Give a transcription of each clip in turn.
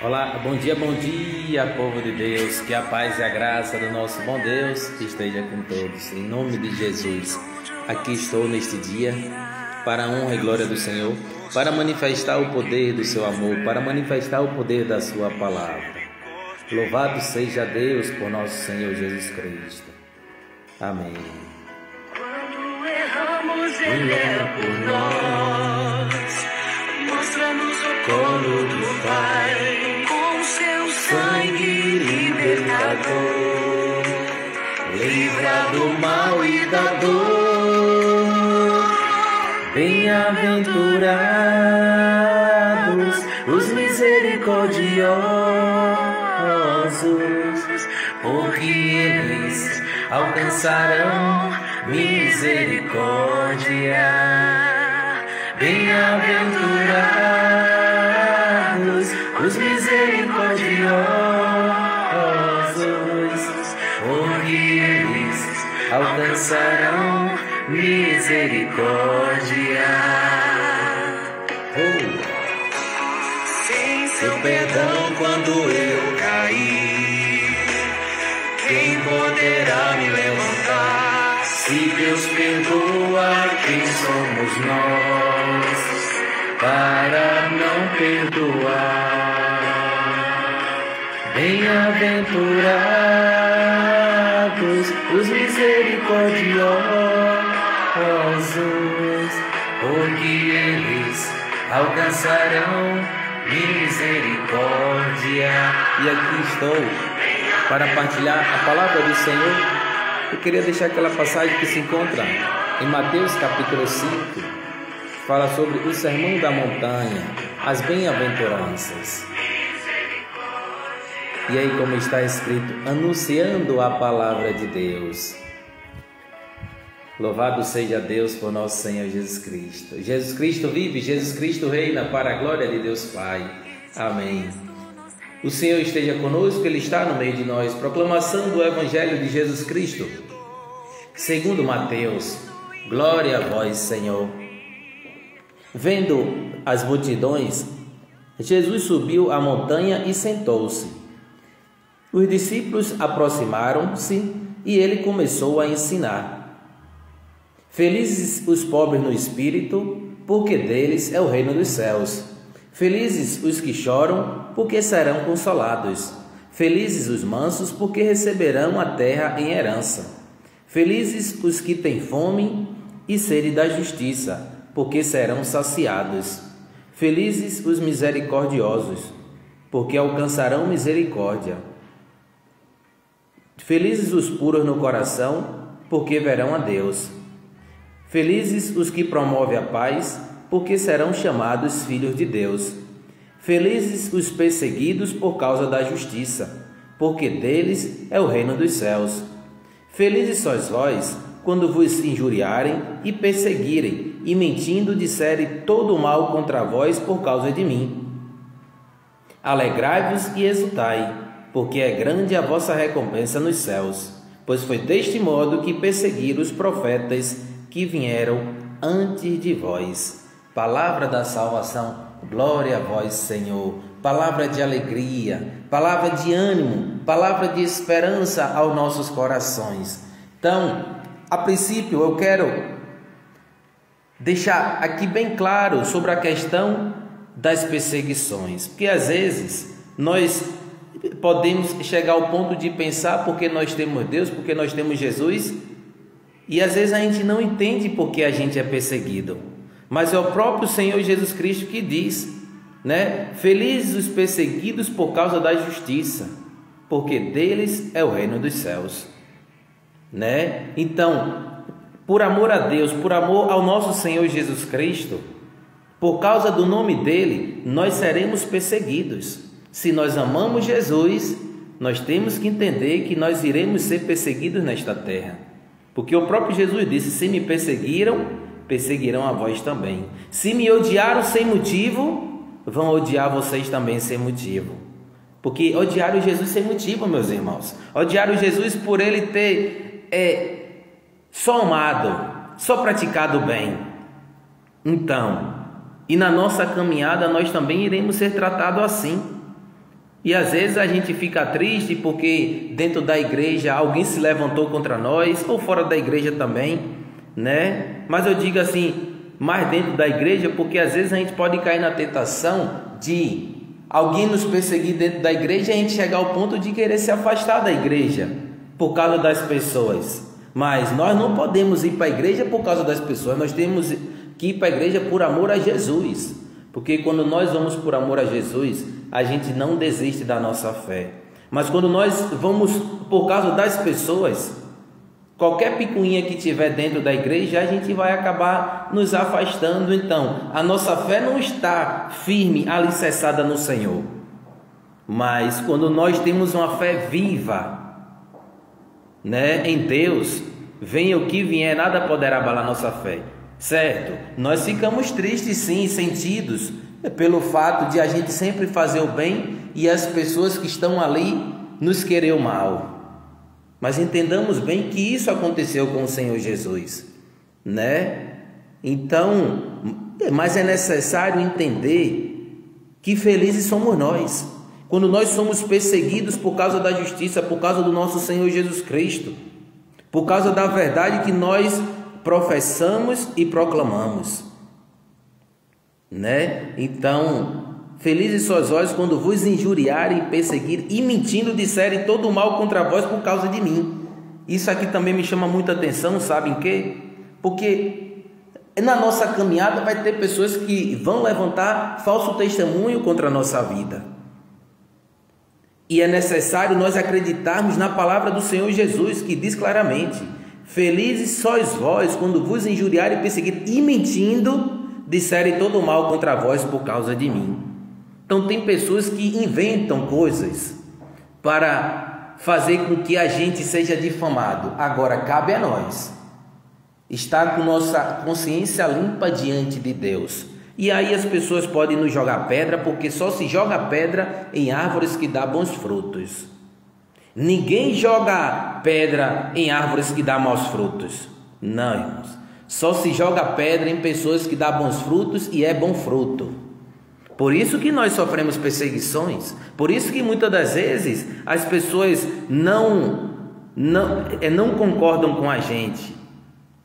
Olá, bom dia, povo de Deus. Que a paz e a graça do nosso bom Deus esteja com todos. Em nome de Jesus, aqui estou neste dia para a honra e glória do Senhor, para manifestar o poder do seu amor, para manifestar o poder da sua palavra. Louvado seja Deus por nosso Senhor Jesus Cristo. Amém. Quando erramos, Ele é por nós. Mostra-nos o colo do Pai, com seu sangue libertador. Livra do mal e da dor. Bem-aventurados os misericordiosos, porque eles alcançarão misericórdia. Bem-aventurados os misericordiosos, porque eles alcançarão misericórdia. Sem seu perdão quando eu cair, quem poderá me levantar? Se Deus perdoa, quem somos nós para não perdoar? Bem-aventurados os misericordiosos, porque eles alcançarão misericórdia. E aqui estou para partilhar a palavra do Senhor. Eu queria deixar aquela passagem que se encontra em Mateus capítulo 5, fala sobre o sermão da montanha, as bem-aventuranças. E aí, como está escrito, anunciando a palavra de Deus. Louvado seja Deus por nosso Senhor Jesus Cristo. Jesus Cristo vive, Jesus Cristo reina, para a glória de Deus Pai. Amém. O Senhor esteja conosco, Ele está no meio de nós. Proclamação do Evangelho de Jesus Cristo, segundo Mateus. Glória a vós, Senhor. Vendo as multidões, Jesus subiu a montanha e sentou-se. Os discípulos aproximaram-se e Ele começou a ensinar. Felizes os pobres no espírito, porque deles é o reino dos céus. Felizes os que choram, porque serão consolados. Felizes os mansos, porque receberão a terra em herança. Felizes os que têm fome e sede da justiça, porque serão saciados. Felizes os misericordiosos, porque alcançarão misericórdia. Felizes os puros no coração, porque verão a Deus. Felizes os que promovem a paz, porque serão chamados filhos de Deus. Felizes os perseguidos por causa da justiça, porque deles é o reino dos céus. Felizes sois vós, quando vos injuriarem e perseguirem, e mentindo disserem todo o mal contra vós por causa de mim. Alegrai-vos e exultai, porque é grande a vossa recompensa nos céus, pois foi deste modo que perseguiram os profetas que vieram antes de vós. Palavra da salvação, glória a vós, Senhor. Palavra de alegria, palavra de ânimo, palavra de esperança aos nossos corações. Então, a princípio, eu quero deixar aqui bem claro sobre a questão das perseguições, porque às vezes nós podemos chegar ao ponto de pensar porque nós temos Deus, porque nós temos Jesus, e às vezes a gente não entende porque a gente é perseguido. Mas é o próprio Senhor Jesus Cristo que diz, né? Felizes os perseguidos por causa da justiça, porque deles é o reino dos céus, né? Então, por amor a Deus, por amor ao nosso Senhor Jesus Cristo, por causa do nome dele, nós seremos perseguidos. Se nós amamos Jesus, nós temos que entender que nós iremos ser perseguidos nesta terra, porque o próprio Jesus disse: se me perseguiram, perseguirão a vós também. Se me odiaram sem motivo, vão odiar vocês também sem motivo. Porque odiaram Jesus sem motivo, meus irmãos. Odiaram Jesus por ele ter só amado, só praticado o bem. Então, e na nossa caminhada nós também iremos ser tratados assim. E às vezes a gente fica triste porque dentro da igreja alguém se levantou contra nós, ou fora da igreja também, né? Mas eu digo assim, mais dentro da igreja, porque às vezes a gente pode cair na tentação de alguém nos perseguir dentro da igreja e a gente chegar ao ponto de querer se afastar da igreja por causa das pessoas. Mas nós não podemos ir para a igreja por causa das pessoas, nós temos que ir para a igreja por amor a Jesus. Porque quando nós vamos por amor a Jesus, a gente não desiste da nossa fé. Mas quando nós vamos por causa das pessoas, qualquer picuinha que tiver dentro da igreja, a gente vai acabar nos afastando. Então, a nossa fé não está firme, alicerçada no Senhor. Mas quando nós temos uma fé viva, né, em Deus, venha o que vier, nada poderá abalar nossa fé. Certo? Nós ficamos tristes sim, sentidos pelo fato de a gente sempre fazer o bem e as pessoas que estão ali nos querer o mal. Mas entendamos bem que isso aconteceu com o Senhor Jesus, né? Então, mas é necessário entender que felizes somos nós quando nós somos perseguidos por causa da justiça, por causa do nosso Senhor Jesus Cristo, por causa da verdade que nós professamos e proclamamos, né? Então, felizes sois vós quando vos injuriarem, perseguirem e mentindo disserem todo o mal contra vós por causa de mim. Isso aqui também me chama muita atenção, sabem quê? Porque na nossa caminhada vai ter pessoas que vão levantar falso testemunho contra a nossa vida. E é necessário nós acreditarmos na palavra do Senhor Jesus, que diz claramente: felizes sois vós quando vos injuriarem, perseguirem e mentindo disserem todo o mal contra vós por causa de mim. Então tem pessoas que inventam coisas para fazer com que a gente seja difamado. Agora cabe a nós estar com nossa consciência limpa diante de Deus. E aí as pessoas podem nos jogar pedra, porque só se joga pedra em árvores que dão bons frutos. Ninguém joga pedra em árvores que dão maus frutos. Não, irmãos. Só se joga pedra em pessoas que dão bons frutos e é bom fruto. Por isso que nós sofremos perseguições. Por isso que muitas das vezes as pessoas não concordam com a gente,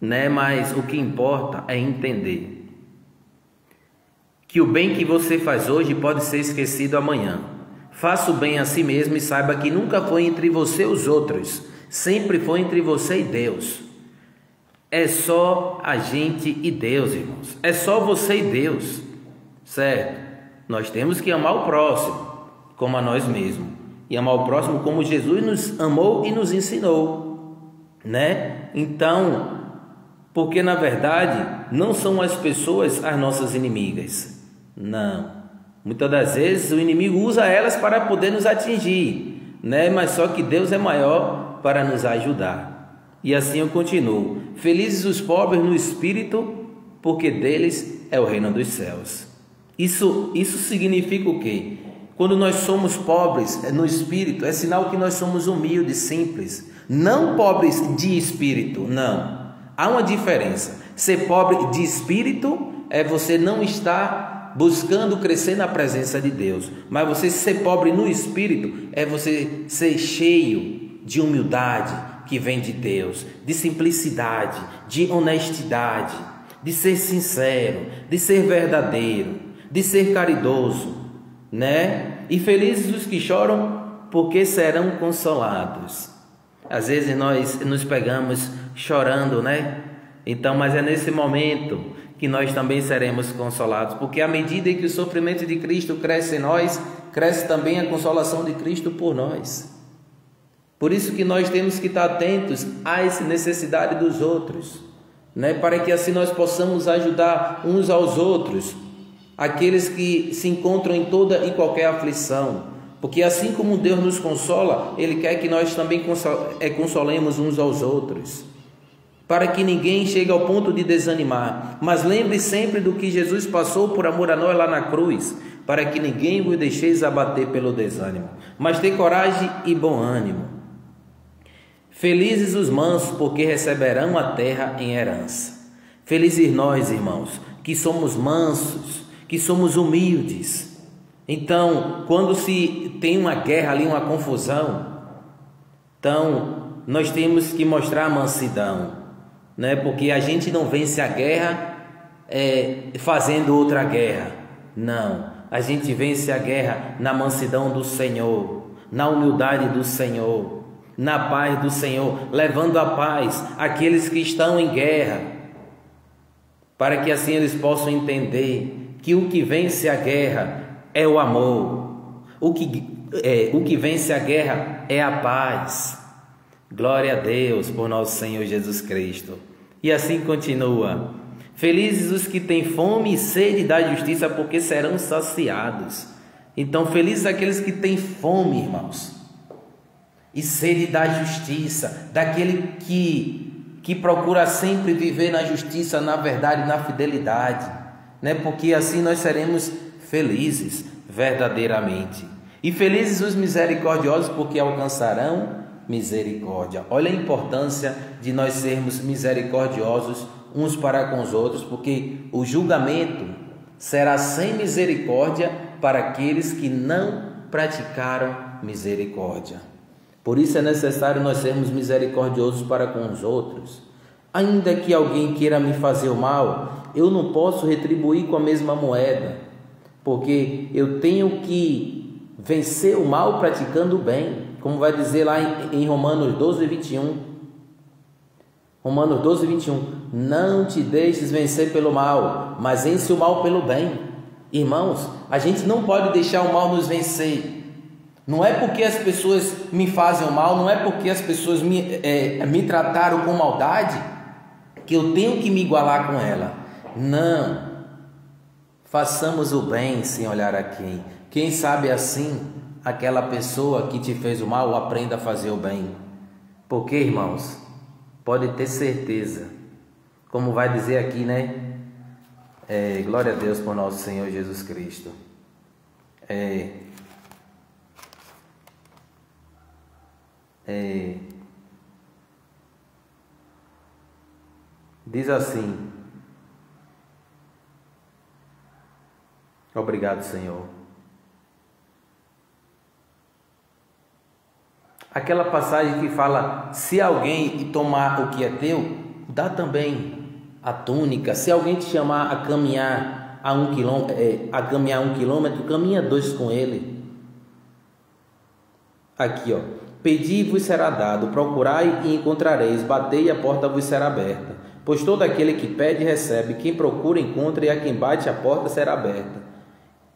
né? Mas o que importa é entender que o bem que você faz hoje pode ser esquecido amanhã. Faça o bem a si mesmo e saiba que nunca foi entre você e os outros, sempre foi entre você e Deus. É só a gente e Deus, irmãos. É só você e Deus, certo? Nós temos que amar o próximo como a nós mesmos, e amar o próximo como Jesus nos amou e nos ensinou, né? Então, porque na verdade não são as pessoas as nossas inimigas. Não, muitas das vezes o inimigo usa elas para poder nos atingir, né? Mas só que Deus é maior para nos ajudar. E assim eu continuo: felizes os pobres no espírito, porque deles é o reino dos céus. Isso significa o quê? Quando nós somos pobres no espírito, é sinal que nós somos humildes, simples. Não pobres de espírito, não. Há uma diferença. Ser pobre de espírito é você não estar buscando crescer na presença de Deus. Mas você ser pobre no espírito é você ser cheio de humildade que vem de Deus, de simplicidade, de honestidade, de ser sincero, de ser verdadeiro, de ser caridoso, né? E felizes os que choram, porque serão consolados. Às vezes nós nos pegamos chorando, né? Então, mas é nesse momento que nós também seremos consolados, porque à medida em que o sofrimento de Cristo cresce em nós, cresce também a consolação de Cristo por nós. Por isso que nós temos que estar atentos a essa necessidade dos outros, né? Para que assim nós possamos ajudar uns aos outros, aqueles que se encontram em toda e qualquer aflição, porque assim como Deus nos consola, Ele quer que nós também consolemos uns aos outros, para que ninguém chegue ao ponto de desanimar. Mas lembre sempre do que Jesus passou por amor a nós lá na cruz, para que ninguém vos deixeis abater pelo desânimo, mas ter coragem e bom ânimo. Felizes os mansos, porque receberão a terra em herança. Felizes nós, irmãos, que somos mansos, que somos humildes, Então, quando se tem uma guerra ali, uma confusão, então nós temos que mostrar a mansidão, né? Porque a gente não vence a guerra fazendo outra guerra. Não, a gente vence a guerra na mansidão do Senhor, na humildade do Senhor, na paz do Senhor, levando a paz àqueles que estão em guerra, para que assim eles possam entender que o que vence a guerra é o amor, o que vence a guerra é a paz. Glória a Deus por nosso Senhor Jesus Cristo. E assim continua: felizes os que têm fome e sede da justiça, porque serão saciados. Então, felizes aqueles que têm fome, irmãos, e sede da justiça, daquele que procura sempre viver na justiça, na verdade, na fidelidade, né? Porque assim nós seremos felizes verdadeiramente. E felizes os misericordiosos, porque alcançarão misericórdia. Olha a importância de nós sermos misericordiosos uns para com os outros, porque o julgamento será sem misericórdia para aqueles que não praticaram misericórdia. Por isso é necessário nós sermos misericordiosos para com os outros. Ainda que alguém queira me fazer o mal, eu não posso retribuir com a mesma moeda, porque eu tenho que vencer o mal praticando o bem, como vai dizer lá em Romanos 12, 21. Romanos 12, 21. Não te deixes vencer pelo mal, mas vence o mal pelo bem. Irmãos, a gente não pode deixar o mal nos vencer. Não é porque as pessoas me fazem o mal, não é porque as pessoas me trataram com maldade, que eu tenho que me igualar com ela. Não. Façamos o bem sem olhar a quem. Quem sabe assim, aquela pessoa que te fez o mal aprenda a fazer o bem. Porque, irmãos, pode ter certeza, como vai dizer aqui, né? Glória a Deus por nosso Senhor Jesus Cristo. Diz assim: obrigado, Senhor. Aquela passagem que fala: se alguém tomar o que é teu, dá também a túnica. Se alguém te chamar a caminhar um quilômetro, caminha 2 com ele. Aqui, ó: pedi e vos será dado, procurai e encontrareis, batei e a porta vos será aberta. Pois todo aquele que pede recebe, quem procura encontra, e a quem bate a porta será aberta.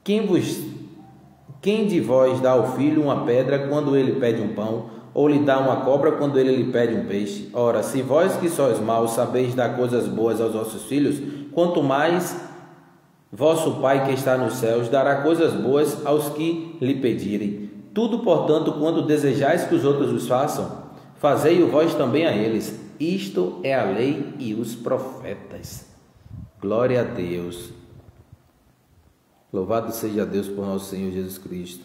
Quem de vós dá ao filho uma pedra quando ele pede um pão, ou lhe dá uma cobra quando ele lhe pede um peixe? Ora, se vós que sois maus sabeis dar coisas boas aos vossos filhos, quanto mais vosso Pai que está nos céus dará coisas boas aos que lhe pedirem. Tudo, portanto, quando desejais que os outros os façam, fazei-o vós também a eles. Isto é a lei e os profetas. Glória a Deus. Louvado seja Deus por nosso Senhor Jesus Cristo.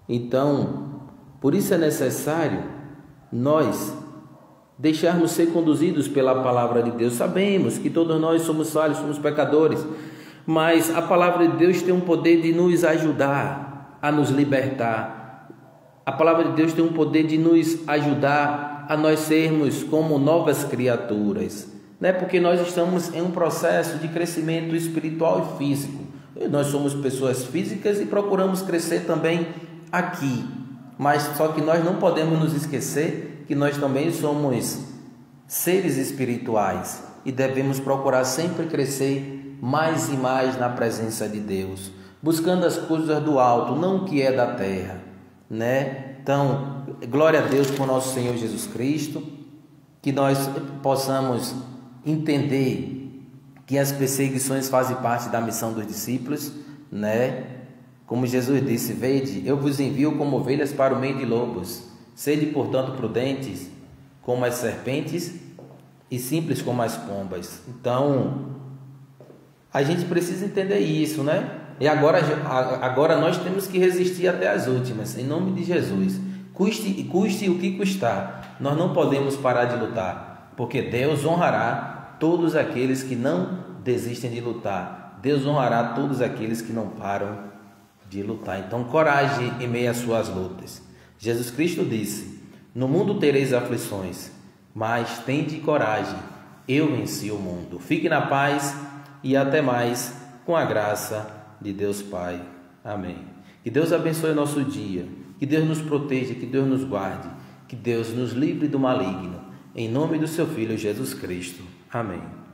Então, por isso é necessário nós deixarmos ser conduzidos pela palavra de Deus. Sabemos que todos nós somos falhos, somos pecadores, mas a palavra de Deus tem um poder de nos ajudar a nos libertar. A palavra de Deus tem um poder de nos ajudar a nós sermos como novas criaturas, né? Porque nós estamos em um processo de crescimento espiritual e físico. Nós somos pessoas físicas e procuramos crescer também aqui, mas só que nós não podemos nos esquecer que nós também somos seres espirituais e devemos procurar sempre crescer mais e mais na presença de Deus, buscando as coisas do alto, não o que é da terra, né? Então, glória a Deus por nosso Senhor Jesus Cristo, que nós possamos entender que as perseguições fazem parte da missão dos discípulos, né? Como Jesus disse: vede, eu vos envio como ovelhas para o meio de lobos. Sede, portanto, prudentes como as serpentes e simples como as pombas. Então, a gente precisa entender isso, né? E agora nós temos que resistir até as últimas, em nome de Jesus. Custe o que custar. Nós não podemos parar de lutar, porque Deus honrará todos aqueles que não desistem de lutar. Deus honrará todos aqueles que não param de lutar. Então, coragem em meio às suas lutas. Jesus Cristo disse: no mundo tereis aflições, mas tende coragem, eu venci o mundo. Fique na paz e até mais, com a graça de Deus Pai. Amém. Que Deus abençoe o nosso dia, que Deus nos proteja, que Deus nos guarde, que Deus nos livre do maligno. Em nome do seu Filho Jesus Cristo. Amém.